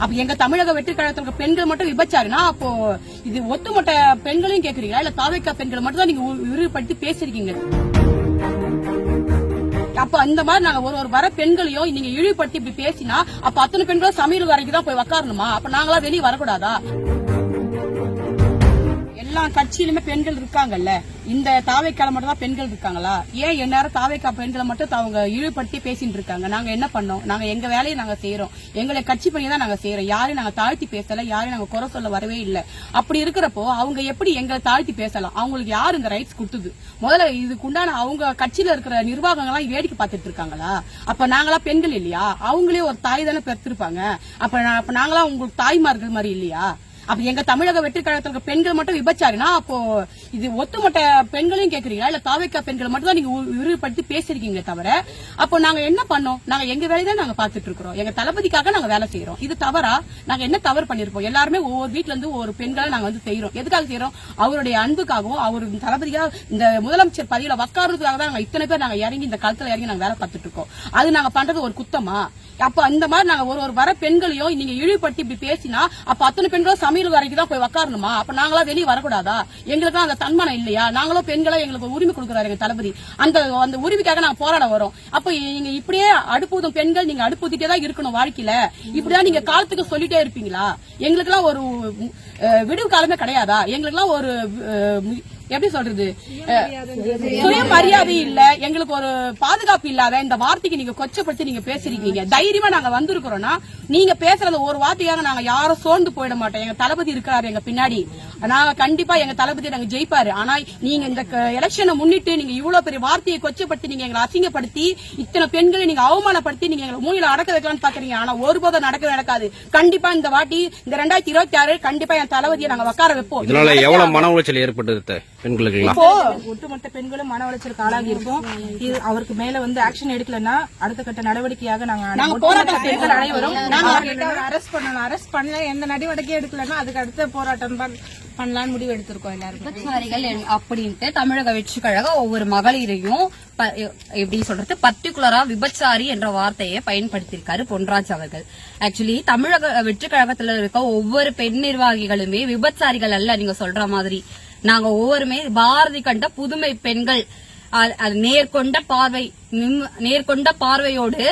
அப்ப எங்க தமிழக வெற்றி கழகத்துல பெண்கள் மட்டும் விபச்சாரினா அப்போ இது ஒட்டுமொத்த பெண்களையும் கேக்குறீங்களா இல்ல தாவேக்கா பெண்களை மட்டும் தான் நீங்க விரிவுபடுத்தி பேசிருக்கீங்க? அப்ப அந்த மாதிரி நாங்க ஒரு வர பெண்களையும் நீங்க இழிவுபடுத்தி இப்படி பேசினா அப்ப அத்தனை பெண்களும் சமையல் வரைக்கும் தான் போய் உட்காரணுமா? அப்ப நாங்களா வெளியே வரக்கூடாதா? எல்லா கட்சியிலுமே பெண்கள் இருக்காங்கல்ல, இந்த தாவேக்கால மட்டும் தான் பெண்கள் இருக்காங்களா? ஏன் எந்நேரம் தாவேக்கா பெண்களை மட்டும் அவங்க இழிவுபடுத்தி பேசிட்டு இருக்காங்க? நாங்க என்ன பண்ணோம்? நாங்க எங்க வேலையை நாங்க செய்யறோம், எங்களை கட்சி பண்ணி தான் நாங்க செய்யறோம். யாரையும் நாங்க தாழ்த்தி பேசல, யாரையும் நாங்க குறை சொல்ல வரவே இல்லை. அப்படி இருக்கிறப்போ அவங்க எப்படி எங்களை தாழ்த்தி பேசலாம்? அவங்களுக்கு யாரு இந்த ரைட்ஸ் கொடுத்தது? முதல்ல இதுக்குண்டான அவங்க கட்சியில இருக்கிற நிர்வாகங்கள்லாம் வேடிக்கை பார்த்துட்டு இருக்காங்களா? அப்ப நாங்களா பெண்கள் இல்லையா? அவங்களே ஒரு தாய் தானே பெற்றிருப்பாங்க. அப்ப நாங்களா உங்களுக்கு தாய்மார்கள் மாதிரி இல்லையா? அப்ப எங்க தமிழக வெற்றி கழகத்துல பெண்கள் மட்டும் விபச்சாரினா அப்போ இது ஒட்டுமொத்த பெண்களையும் கேக்குறீங்களா இல்ல தாவேக்கா பெண்களை மட்டும் தான் நீங்க விரிவுபடுத்தி பேசிருக்கீங்க தவிர அப்போ நாங்க என்ன பண்ணோம்? நாங்க எங்க வேலையை தான் நாங்க பாத்துட்டு இருக்கிறோம். எங்க தளபதிக்காக நாங்க வேலை செய்யறோம். இது தவறா? நாங்க என்ன தவறு பண்ணிருப்போம்? எல்லாருமே ஒவ்வொரு வீட்டுல இருந்து ஒவ்வொரு பெண்களை நாங்க செய்யறோம். எதுக்காக செய்யறோம்? அவருடைய அன்புக்காகவும் அவர் தளபதியாக இந்த முதலமைச்சர் பதவியில உட்கார்றதுக்காக தான் நாங்க இத்தனை பேர் நாங்க இறங்கி இந்த களத்துல இறங்கி நாங்க வேலை பார்த்துட்டு இருக்கோம். அது நாங்க பண்றது ஒரு குத்தமா? அப்ப அந்த மாதிரி நாங்க ஒரு வர பெண்களையும் நீங்க இழிவுபடுத்தி இப்படி பேசினா அப்ப அத்தனை பெண்களும் சமையல் வரைக்கும் தான் போய் உட்காரணுமா? அப்ப நாங்களா வெளியே வரக்கூடாதா? எங்களுக்கு அந்த தன்மானம் இல்லையா? நாங்களும் பெண்களை எங்களுக்கு உரிமை கொடுக்குறாரு எங்க தளபதி. அந்த உரிமைக்காக நாங்க போராட வரோம். அப்ப நீங்க இப்படியே அடுப்புதும் பெண்கள் நீங்க அடுப்புதிட்டே தான் இருக்கணும் வாழ்க்கையில. இப்படிதான் நீங்க காலத்துக்கு சொல்லிட்டே இருப்பீங்களா? எங்களுக்கு எல்லாம் ஒரு விடுவு காலமே கிடையாதா? எங்களுக்கு எல்லாம் ஒரு எப்படி சொல்றது, சுயமரியாதை இல்ல, எங்களுக்கு ஒரு பாதுகாப்பு இல்லாத இந்த வார்த்தைக்கு நீங்க கொச்சப்படுத்தி நீங்க பேசிருக்கீங்க. தைரியமா நாங்க வந்திருக்கிறோம்னா நீங்க பேசுறது ஒரு வார்த்தையாக நாங்க யாரும் சோர்ந்து போயிட மாட்டோம். எங்க தளபதி இருக்கிறாரு எங்க பின்னாடி, நாங்க கண்டிப்பா எங்க தளபதி நாங்க ஜெயிப்பாரு. ஆனா நீங்க இந்த எலெக்ஷனை முன்னிட்டு நீங்க இவ்வளவு பெரிய வார்த்தையை கொச்சப்படுத்தி நீங்க எங்களை அசிங்கப்படுத்தி இத்தனை பெண்களை நீங்க அவமானப்படுத்தி நீங்க எங்களை மூலையில அடக்க வைக்கலாம்னு பாக்குறீங்க. ஆனா ஒருபோதும் நடக்காது. கண்டிப்பா இந்த வாட்டி இந்த 2026 கண்டிப்பா என் தளபதியை நாங்க உட்கார வைப்போம். இதனால எவ்வளவு மன உளைச்சல் ஏற்பட்டது பெண்களுக்கு? இப்போ ஒட்டுமொத்த பெண்களும் மன உளைச்சலுக்கு ஆளாகி இருக்கும். அவருக்கு மேல ஆக்ஷன் எடுக்கலன்னா அடுத்த கட்ட நடவடிக்கையாக நாங்க போராட்டம் அனைவரும் அரெஸ்ட் பண்ணணும். அரெஸ்ட் பண்ணல எந்த நடவடிக்கையும் எடுக்கலன்னா அதுக்கு அடுத்த போராட்டம் பண்ணலான்னு முடிவு எடுத்திருக்கோம் எல்லாரும். விபச்சாரிகள் அப்படின்ட்டு தமிழக வெற்றி கழகம் ஒவ்வொரு மகளிரையும் எப்படி சொல்றது பர்டிகுலரா விபச்சாரி என்ற வார்த்தையை பயன்படுத்தியிருக்காரு பொன்ராஜ் அவர்கள். ஆக்சுவலி தமிழக வெற்றி கழகத்துல இருக்க ஒவ்வொரு பெண் நிர்வாகிகளுமே விபச்சாரிகள் அல்ல. நீங்க சொல்ற மாதிரி நாங்க ஒவ்வொருமே பாரதி கண்ட புதுமை பெண்கள். நேர்கொண்ட பார்வையோடு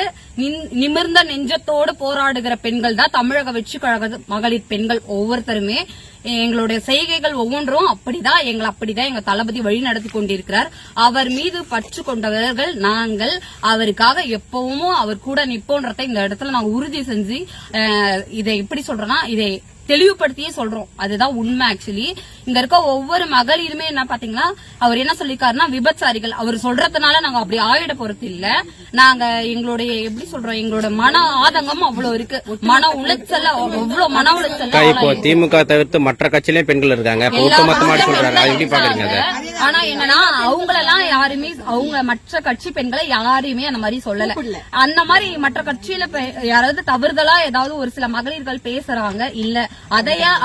நிமிர்ந்த நெஞ்சத்தோடு போராடுகிற பெண்கள் தான் தமிழக வெற்றி கழக மகளிர் பெண்கள். ஒவ்வொருத்தருமே எங்களுடைய செய்கைகள் ஒவ்வொன்றும் அப்படிதான் எங்க தளபதி வழி நடத்தி கொண்டிருக்கிறார். அவர் மீது பற்று கொண்டவர்கள் நாங்கள். அவருக்காக எப்பவும் அவர் கூட நிப்போன்றதை இந்த இடத்துல நாங்க உறுதி செஞ்சு இதை எப்படி சொல்றோம்னா இதை தெளிவுபடுத்தியே சொல்றோம். அதுதான் உண்மை. ஆக்சுவலி இங்க இருக்க ஒவ்வொரு மகளிருமே என்ன பாத்தீங்கன்னா அவர் என்ன சொல்லிருக்காருன்னா விபச்சாரிகள். அவர் சொல்றதுனால நாங்க அப்படி ஆயிட போறது இல்ல. நாங்க எங்களுடைய எப்படி சொல்றோம் எங்களோட மன ஆதங்கம் அவ்வளவு இருக்கு. மன உளைச்சல் அவ்வளவு மன உளைச்சல். இப்போ திமுக தவிர்த்து மற்ற கட்சியிலயும் பெண்கள் இருக்காங்க. ஆனா என்னன்னா அவங்களெல்லாம் யாருமே அவங்க மற்ற கட்சி பெண்களை யாரையுமே அந்த மாதிரி சொல்லல. அந்த மாதிரி மற்ற கட்சியில யாராவது தவறுதலா ஏதாவது ஒரு சில மகளிர்கள் பேசுறாங்க இல்ல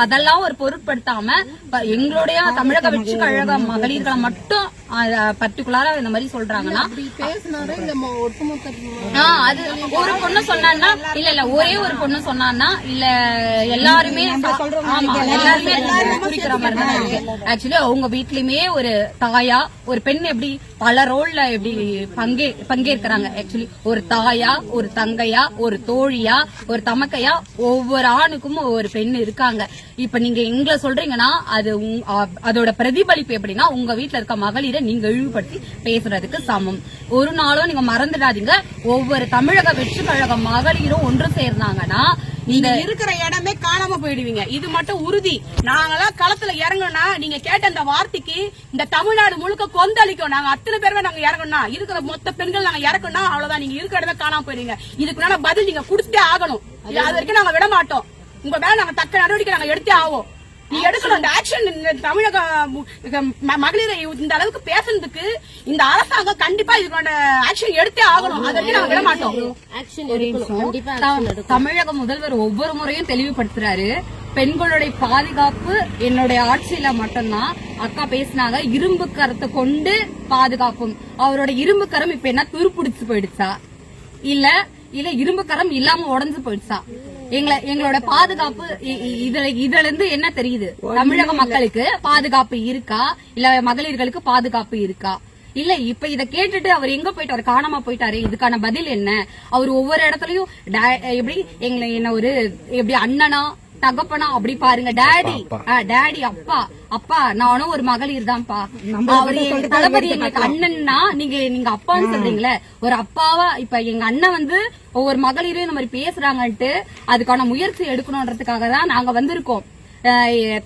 அதெல்லாம் ஒரு பொருட்படுத்தாம எங்களுடைய தமிழக வெற்றி கழக மகளிர்களை மட்டும் பர்டிகுலரா இந்த மாதிரி சொல்றாங்கன்னா அது ஒரு பொண்ணு சொன்னா இல்ல ஒரே ஒரு பொண்ணு சொன்னா இல்ல எல்லாருமே குறிக்கிற மாதிரி தான் இருக்கு. ஆக்சுவலி அவங்க வீட்லயுமே ஒரு தாயா ஒரு பெண் எப்படி பல ரோல்ல எப்படி பங்கேற்கிறாங்க. ஆக்சுவலி ஒரு தாயா ஒரு தங்கையா ஒரு தோழியா ஒரு தமக்கையா ஒவ்வொரு ஆணுக்கும் ஒவ்வொரு பெண் இருக்காங்க. இப்ப நீங்க எங்களை சொல்றீங்கன்னா அதோட பிரதிபலிப்பு எப்படின்னா உங்க வீட்டுல இருக்க மகளிரை நீங்க இழிவுபடுத்தி பேசுறதுக்கு சமம். ஒரு நாளும் நீங்க மறந்துடாதீங்க. ஒவ்வொரு தமிழக வெற்றி கழக மகளிரும் ஒன்று சேர்ந்தாங்கன்னா நீங்க இருக்கிற இடமே காணாம போயிடுவீங்க. இது மட்டும் உறுதி. நாங்கெல்லாம் களத்துல இறங்கணும்னா நீங்க கேட்ட அந்த வார்த்தைக்கு இந்த தமிழ்நாடு முழுக்க கொந்தளிக்கும். நாங்க அத்தனை பேருமே நாங்க இறங்கணும்னா இருக்கிற மொத்த பெண்கள் நாங்க இறக்கணும்னா அவ்வளவுதான். நீங்க இருக்கிற இடமே காணாம போயிடுவீங்க. இதுக்குள்ள பதில் நீங்க கொடுத்தே ஆகணும். அது வரைக்கும் நாங்க விட மாட்டோம். உங்க மேல நாங்க தக்க நடவடிக்கை நாங்க எடுத்தே ஆவோம். நீ எடுக்கணும் இந்த ஆக்ஷன். தமிழக மகளிரை இந்த அளவுக்கு பேசுறதுக்கு இந்த அரசாங்கம் கண்டிப்பா இதுக்கான ஆக்ஷன் எடுத்தே ஆகணும். அதற்கு நாங்க விட மாட்டோம். தமிழக முதல்வர் ஒவ்வொரு முறையும் தெளிவுபடுத்துறாரு பெண்களுடைய பாதுகாப்பு என்னுடைய ஆட்சியில மட்டும்தான். அக்கா பேசினாங்க இரும்பு கரத்தை கொண்டு பாதுகாப்பும். அவரோட இரும்பு கரம் இப்ப என்ன துருப்பிடிச்சு போயிடுச்சா இல்ல இரும்பு கரம் இல்லாம உடஞ்சு போயிடுச்சா? எங்களோட பாதுகாப்பு இதுல இருந்து என்ன தெரியுது? தமிழக மக்களுக்கு பாதுகாப்பு இருக்கா, இல்ல மகளிர்களுக்கு பாதுகாப்பு இருக்கா? இல்ல இப்ப இத கேட்டுட்டு அவர் எங்க போயிட்டாரு, காணாம போயிட்டாரு, இதுக்கான பதில் என்ன? அவர் ஒவ்வொரு இடத்துலயும் எப்படி என்ன ஒரு எப்படி அண்ணனா தகப்பனா அப்படி பாருங்க, டாடி அப்பா நானும் ஒரு மகளிர் தான்ப்பா. அவரு தளபதி எங்களுக்கு அண்ணன்னா நீங்க அப்பான்னு சொல்றீங்களே, ஒரு அப்பாவா இப்ப எங்க அண்ணன் வந்து ஒவ்வொரு மகளிரும் இந்த மாதிரி பேசுறாங்கன்ட்டு அதுக்கான முயற்சி எடுக்கணும்ன்றதுக்காக தான் நாங்க வந்திருக்கோம்.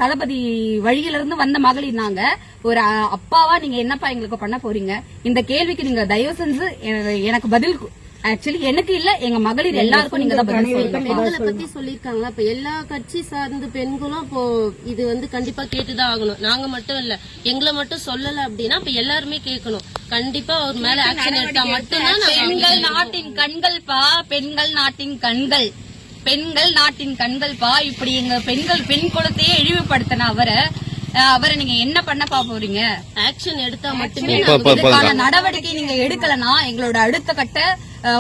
தளபதி வழியில இருந்து வந்த மகளிர் நாங்க. ஒரு அப்பாவா நீங்க என்னப்பா எங்களுக்கு பண்ண போறீங்க? இந்த கேள்விக்கு நீங்க தயவு செஞ்சு எனக்கு பதில், ஆக்சுவலி எனக்கு இல்ல எங்க மகளிர் எல்லாருக்கும் நீங்க தான் பதில் சொல்லணும். பெண்களை பத்தி சொல்லிருக்காங்க. இப்ப எல்லா கட்சி சார்ந்த பெண்களும் இப்போ இது வந்து கண்டிப்பா கேட்டுதான் ஆகணும். நாங்க மட்டும் இல்ல, எங்களை மட்டும் சொல்லல அப்படின்னா இப்ப எல்லாருமே கேட்கணும். கண்டிப்பா அவர் மேல ஆக்ஷன் எடுத்தா மட்டும்தான் பெண்கள் நாட்டின் கண்கள்பா, பெண்கள் நாட்டின் கண்கள், பெண்கள் நாட்டின் கண்கள்பா. இப்படி எங்க பெண் குலத்தையே இழிவுபடுத்தின அவரை நீங்க என்ன பண்ண போறீங்க? ஆக்ஷன் எடுத்தா மட்டுமே இதுக்கான நடவடிக்கை நீங்க எடுக்கலனா எங்களோட அடுத்த கட்ட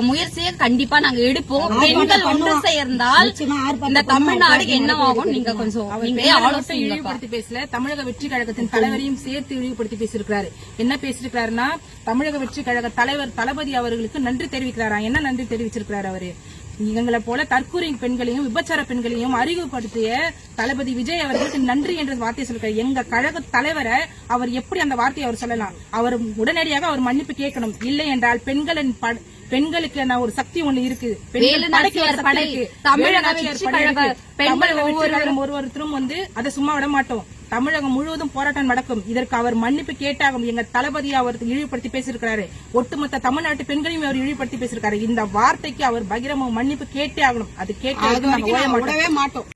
முயற்சியை கண்டிப்பா நாங்க எடுப்போம். பெண்கள் ஒன்று சேர்ந்தால் இந்த தமிழ்நாடு என்னவாகும் நீங்க கொஞ்சம் இழிவுபடுத்தி பேசல. தமிழக வெற்றி கழகத்தின் தலைவரையும் சேர்த்து இழிவுபடுத்தி பேசியிருக்கிறாரு. என்ன பேசியிருக்காருன்னா, தமிழக வெற்றி கழக தலைவர் தளபதி அவர்களுக்கு நன்றி தெரிவிக்கிறாரா. என்ன நன்றி தெரிவிச்சிருக்கிறாரு அவரு? எங்களை போல தற்கூரி பெண்களையும் விபச்சார பெண்களையும் அறிவுப்படுத்திய தளபதி விஜய் அவர்களுக்கு நன்றி என்ற வார்த்தையை சொல்லிருக்காரு. எங்க கழக தலைவரை அவர் எப்படி அந்த வார்த்தையை அவர் சொல்லலாம்? அவர் உடனடியாக அவர் மன்னிப்பு கேட்கணும். இல்லை என்றால் பெண்களுக்கு ஒரு சக்தி ஒண்ணு இருக்கு. ஒவ்வொருத்தரும் வந்து அதை சும்மா விட மாட்டோம். தமிழகம் முழுவதும் போராட்டம் நடக்கும். இதற்கு அவர் மன்னிப்பு கேட்டாகும். எங்க தளபதியை அவர் இழிவுபடுத்தி பேசியிருக்கிறாரு. ஒட்டுமொத்த தமிழ்நாட்டு பெண்களையும் அவர் இழிவுபடுத்தி பேசியிருக்காரு. இந்த வார்த்தைக்கு அவர் பகிரமாக மன்னிப்பு கேட்டே ஆகணும். அது கேட்டு மாட்டோம்.